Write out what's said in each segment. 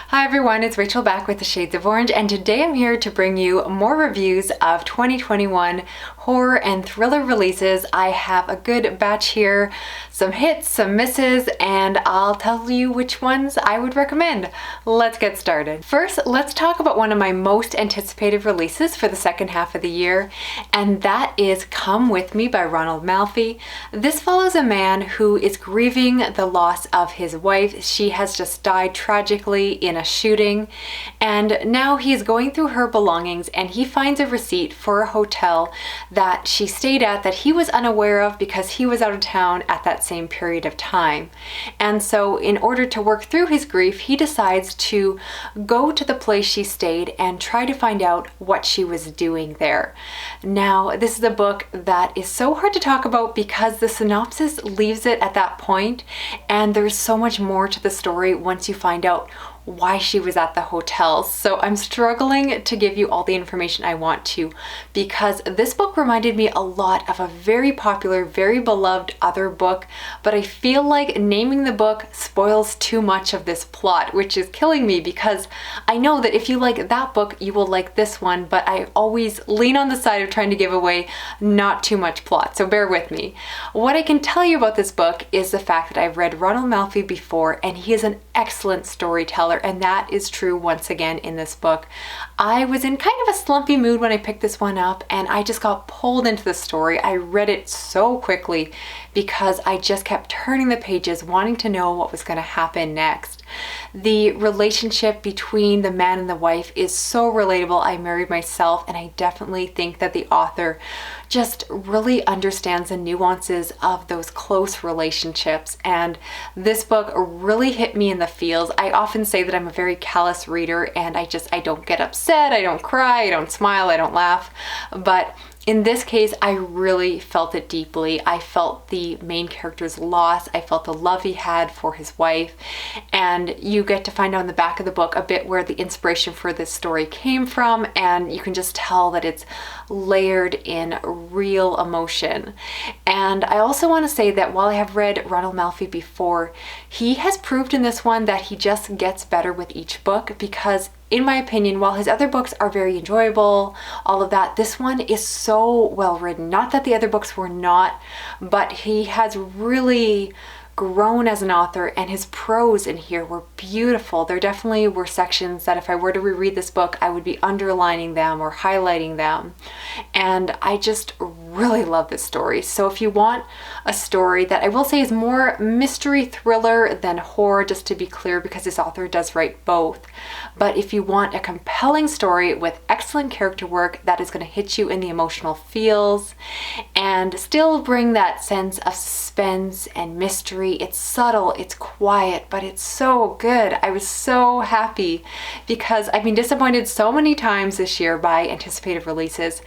Hi everyone, it's Rachel back with the Shades of Orange, and today I'm here to bring you more reviews of 2021 horror and thriller releases. I have a good batch here, some hits, some misses, and I'll tell you which ones I would recommend. Let's get started. First, let's talk about one of my most anticipated releases for the second half of the year, and that is Come With Me by Ronald Malfi. This follows a man who is grieving the loss of his wife. She has just died tragically in a shooting, and now he is going through her belongings and he finds a receipt for a hotel that she stayed at that he was unaware of because he was out of town at that same period of time. And so in order to work through his grief, he decides to go to the place she stayed and try to find out what she was doing there. Now, this is a book that is so hard to talk about because the synopsis leaves it at that point, and there's so much more to the story once you find out why she was at the hotel. So I'm struggling to give you all the information I want to, because this book reminded me a lot of a very popular, very beloved other book, but I feel like naming the book spoils too much of this plot, which is killing me because I know that if you like that book, you will like this one, but I always lean on the side of trying to give away not too much plot, so bear with me. What I can tell you about this book is the fact that I've read Ronald Malfi before, and he is an excellent storyteller, and that is true once again in this book. I was in kind of a slumpy mood when I picked this one up, and I just got pulled into the story. I read it so quickly because I just kept turning the pages wanting to know what was going to happen next. The relationship between the man and the wife is so relatable. I married myself, and I definitely think that the author just really understands the nuances of those close relationships, and this book really hit me in the feels. I often say that I'm a very callous reader, and I don't get upset, I don't cry, I don't smile, I don't laugh, but in this case, I really felt it deeply. I felt the main character's loss. I felt the love he had for his wife. And you get to find out in the back of the book a bit where the inspiration for this story came from, and you can just tell that it's layered in real emotion. And I also want to say that while I have read Ronald Malfi before, he has proved in this one that he just gets better with each book, because in my opinion, while his other books are very enjoyable, all of that, this one is so well written. Not that the other books were not, but he has really grown as an author, and his prose in here were beautiful. There definitely were sections that if I were to reread this book, I would be underlining them or highlighting them. And I just really love this story. So if you want a story that I will say is more mystery thriller than horror, just to be clear, because this author does write both, but if you want a compelling story with excellent character work that is going to hit you in the emotional feels and still bring that sense of suspense and mystery. It's subtle, it's quiet, but it's so good. I was so happy because I've been disappointed so many times this year by anticipated releases,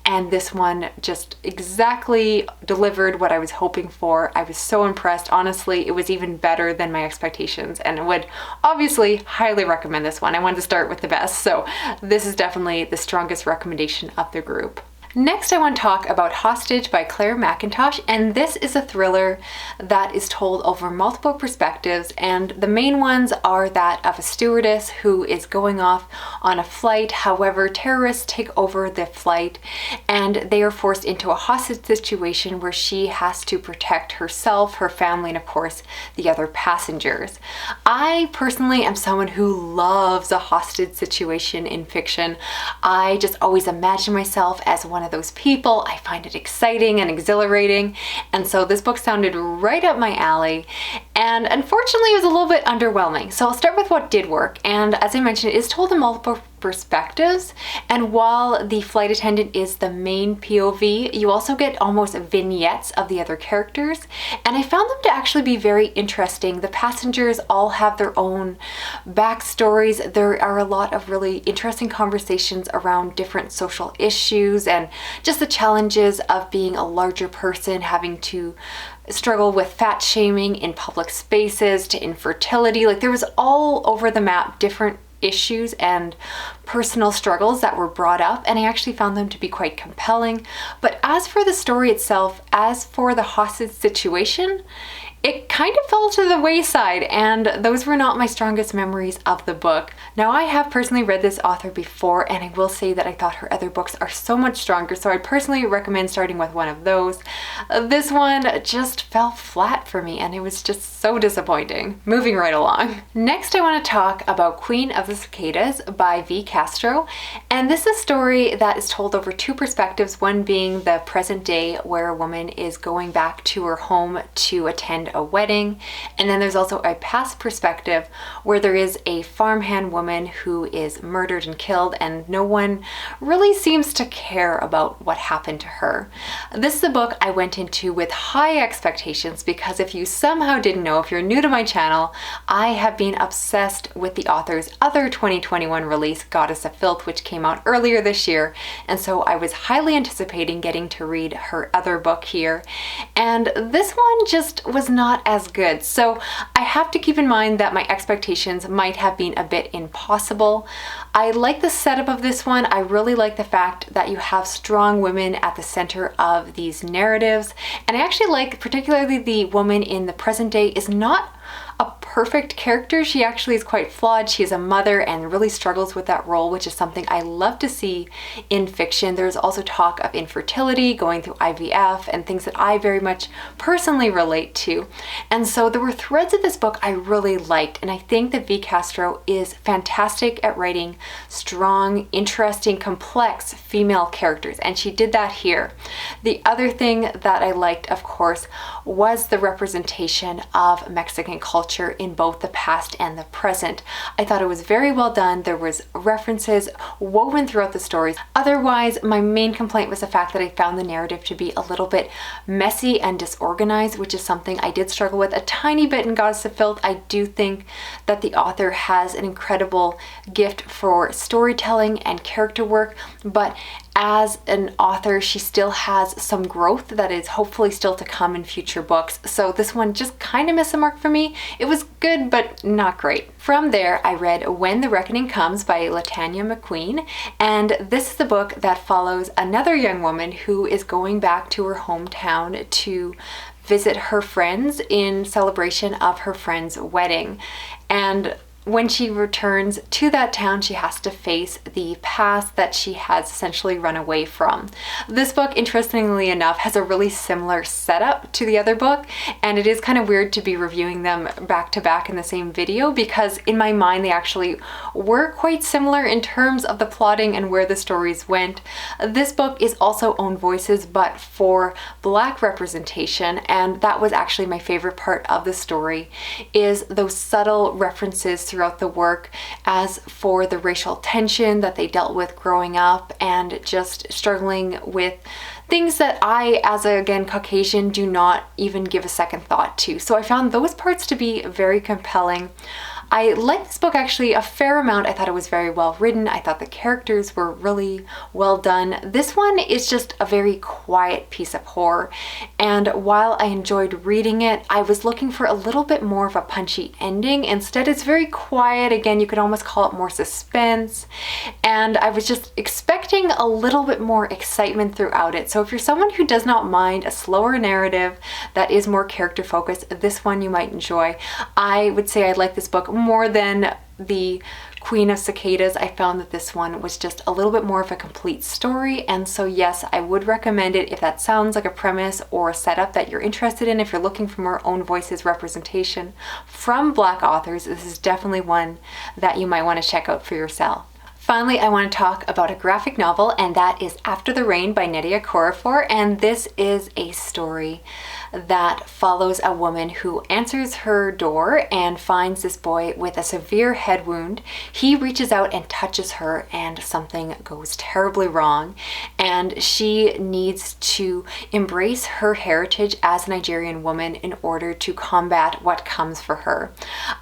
and this one just exactly delivered what I was hoping for. I was so impressed. Honestly, it was even better than my expectations, and I would obviously highly recommend this one. I wanted to start with the best, so this is definitely the strongest recommendation of the group. Next, I want to talk about Hostage by Clare Mackintosh, and this is a thriller that is told over multiple perspectives, and the main ones are that of a stewardess who is going off on a flight. However, terrorists take over the flight and they are forced into a hostage situation where she has to protect herself, her family, and of course the other passengers. I personally am someone who loves a hostage situation in fiction. I just always imagine myself as one of those people. I find it exciting and exhilarating, and so this book sounded right up my alley, and unfortunately it was a little bit underwhelming. So I'll start with what did work, and as I mentioned, it is told in multiple perspectives, and while the flight attendant is the main POV, you also get almost vignettes of the other characters, and I found them to actually be very interesting. The passengers all have their own backstories. There are a lot of really interesting conversations around different social issues and just the challenges of being a larger person, having to struggle with fat shaming in public spaces, to infertility. Like, there was all over the map different issues and personal struggles that were brought up, and I actually found them to be quite compelling. But as for the story itself, as for the hostage situation, it kind of fell to the wayside, and those were not my strongest memories of the book. Now, I have personally read this author before, and I will say that I thought her other books are so much stronger, so I'd personally recommend starting with one of those. This one just fell flat for me, and it was just so disappointing. Moving right along. Next, I want to talk about Queen of the Cicadas by V. Castro, and this is a story that is told over two perspectives, one being the present day where a woman is going back to her home to attend a wedding, and then there's also a past perspective where there is a farmhand woman who is murdered and killed, and no one really seems to care about what happened to her. This is a book I went into with high expectations because if you somehow didn't know, if you're new to my channel, I have been obsessed with the author's other 2021 release, Goddess of Filth, which came out earlier this year, and so I was highly anticipating getting to read her other book here, and this one just was not as good. So I have to keep in mind that my expectations might have been a bit impossible. I like the setup of this one. I really like the fact that you have strong women at the center of these narratives, and I actually like particularly the woman in the present day is not a perfect character. She actually is quite flawed. She is a mother and really struggles with that role, which is something I love to see in fiction. There's also talk of infertility, going through IVF, and things that I very much personally relate to. And so there were threads of this book I really liked, and I think that V. Castro is fantastic at writing strong, interesting, complex female characters, and she did that here. The other thing that I liked, of course, was the representation of Mexican culture in both the past and the present. I thought it was very well done. There was references woven throughout the stories. Otherwise, my main complaint was the fact that I found the narrative to be a little bit messy and disorganized, which is something I did struggle with a tiny bit in Goddess of Filth. I do think that the author has an incredible gift for storytelling and character work, but as an author, she still has some growth that is hopefully still to come in future books. So this one just kind of missed the mark for me. It was good, but not great. From there, I read When the Reckoning Comes by LaTanya McQueen, and this is the book that follows another young woman who is going back to her hometown to visit her friends in celebration of her friend's wedding. And when she returns to that town, she has to face the past that she has essentially run away from. This book, interestingly enough, has a really similar setup to the other book, and it is kind of weird to be reviewing them back to back in the same video because in my mind they actually were quite similar in terms of the plotting and where the stories went. This book is also own voices, but for Black representation, and that was actually my favorite part of the story, is those subtle references throughout the work as for the racial tension that they dealt with growing up and just struggling with things that I, as a, again, Caucasian, do not even give a second thought to. So I found those parts to be very compelling. I liked this book actually a fair amount. I thought it was very well written. I thought the characters were really well done. This one is just a very quiet piece of horror, and while I enjoyed reading it, I was looking for a little bit more of a punchy ending. Instead, it's very quiet. Again, you could almost call it more suspense, and I was just expecting a little bit more excitement throughout it. So if you're someone who does not mind a slower narrative that is more character focused, this one you might enjoy. I would say I like this book more than the Queen of Cicadas. I found that this one was just a little bit more of a complete story, and so yes, I would recommend it if that sounds like a premise or a setup that you're interested in. If you're looking for more own voices representation from Black authors, this is definitely one that you might want to check out for yourself. Finally, I want to talk about a graphic novel, and that is After the Rain by Nnedi Okorafor, and this is a story that follows a woman who answers her door and finds this boy with a severe head wound. He reaches out and touches her, and something goes terribly wrong, and she needs to embrace her heritage as a Nigerian woman in order to combat what comes for her.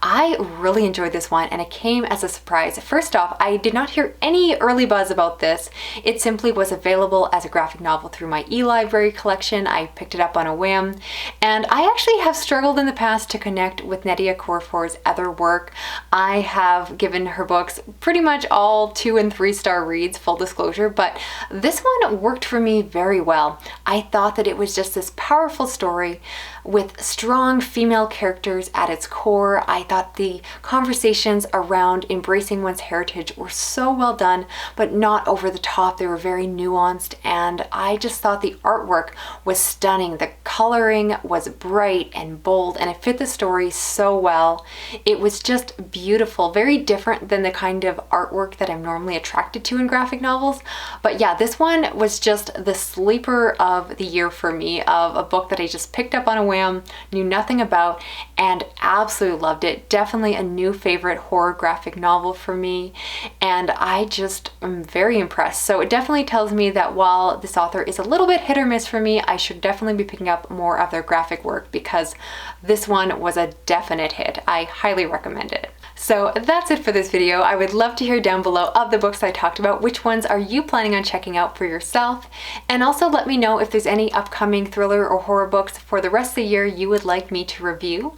I really enjoyed this one, and it came as a surprise. First off, I did not hear any early buzz about this. It simply was available as a graphic novel through my e-library collection. I picked it up on a whim, And I actually have struggled in the past to connect with Nnedi Okorafor's other work. I have given her books pretty much all 2 and 3 star reads, full disclosure, but this one worked for me very well. I thought that it was just this powerful story with strong female characters at its core. I thought the conversations around embracing one's heritage were so well done, but not over the top. They were very nuanced, and I just thought the artwork was stunning. The coloring was bright and bold, and it fit the story so well. It was just beautiful, very different than the kind of artwork that I'm normally attracted to in graphic novels. But yeah, this one was just the sleeper of the year for me, of a book that I just picked up on a whim, knew nothing about, and absolutely loved it. Definitely a new favorite horror graphic novel for me, and I just am very impressed. So it definitely tells me that while this author is a little bit hit or miss for me, I should definitely be picking up more of their graphic work, because this one was a definite hit. I highly recommend it. So that's it for this video. I would love to hear down below of the books I talked about, which ones are you planning on checking out for yourself? And also let me know if there's any upcoming thriller or horror books for the rest of the year you would like me to review.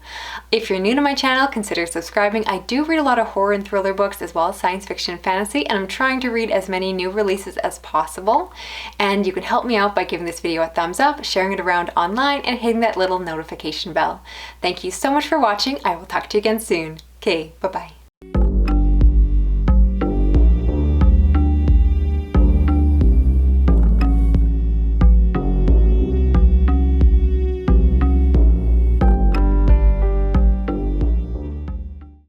If you're new to my channel, consider subscribing. I do read a lot of horror and thriller books as well as science fiction and fantasy, and I'm trying to read as many new releases as possible. And you can help me out by giving this video a thumbs up, sharing it around online, and hitting that little notification bell. Thank you so much for watching. I will talk to you again soon. Okay, bye-bye.